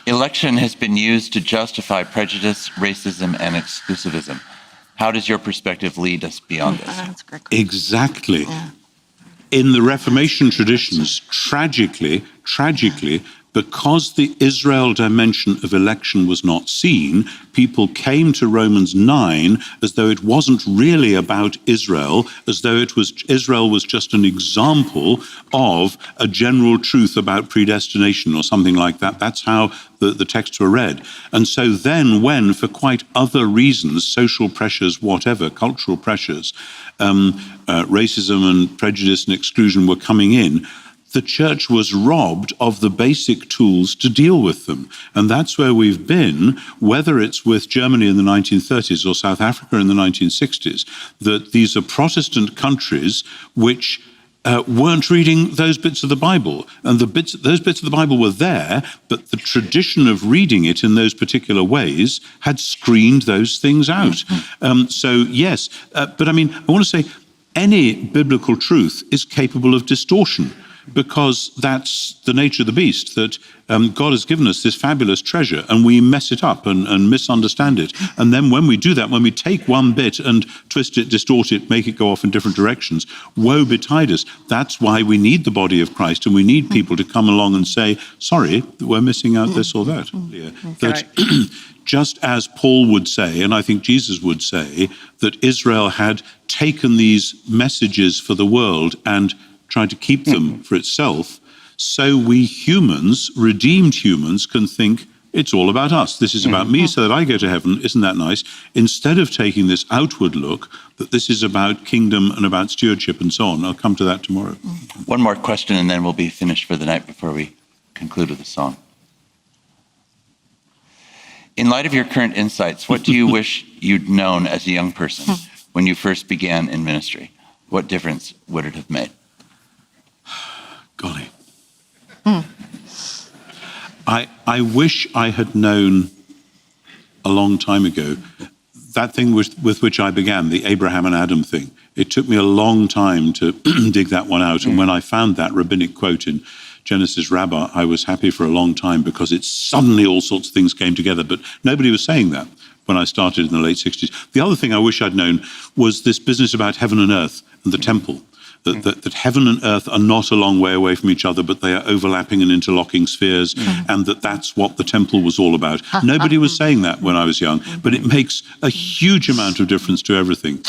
Election has been used to justify prejudice, racism, and exclusivism. How does your perspective lead us beyond this? That's a great question. Exactly. Yeah. In the Reformation traditions, tragically, because the Israel dimension of election was not seen, people came to Romans 9 as though it wasn't really about Israel, as though Israel was just an example of a general truth about predestination or something like that. That's how the texts were read. And so then when, for quite other reasons, social pressures, whatever, cultural pressures, racism and prejudice and exclusion were coming in, the church was robbed of the basic tools to deal with them. And that's where we've been, whether it's with Germany in the 1930s or South Africa in the 1960s, that these are Protestant countries which weren't reading those bits of the Bible. And those bits of the Bible were there, but the tradition of reading it in those particular ways had screened those things out. So yes, but I mean, I want to say any biblical truth is capable of distortion, because that's the nature of the beast, that God has given us this fabulous treasure and we mess it up and misunderstand it. And then when we do that, when we take one bit and twist it, distort it, make it go off in different directions, woe betide us. That's why we need the body of Christ, and we need people to come along and say, sorry, we're missing out this or that. Yeah. That just as Paul would say, and I think Jesus would say, that Israel had taken these messages for the world and tried to keep them for itself, so we humans, redeemed humans, can think it's all about us. This is about me so that I go to heaven. Isn't that nice? Instead of taking this outward look, that this is about kingdom and about stewardship and so on. I'll come to that tomorrow. One more question and then we'll be finished for the night before we conclude with a song. In light of your current insights, what do you wish you'd known as a young person when you first began in ministry? What difference would it have made? Golly. I wish I had known a long time ago that thing with which I began, the Abraham and Adam thing. It took me a long time to dig that one out. And when I found that rabbinic quote in Genesis Rabbah, I was happy for a long time, because it suddenly all sorts of things came together. But nobody was saying that when I started in the late 60s. The other thing I wish I'd known was this business about heaven and earth and the temple. That heaven and earth are not a long way away from each other, but they are overlapping and interlocking spheres, and that's what the temple was all about. Nobody was saying that when I was young, but it makes a huge amount of difference to everything.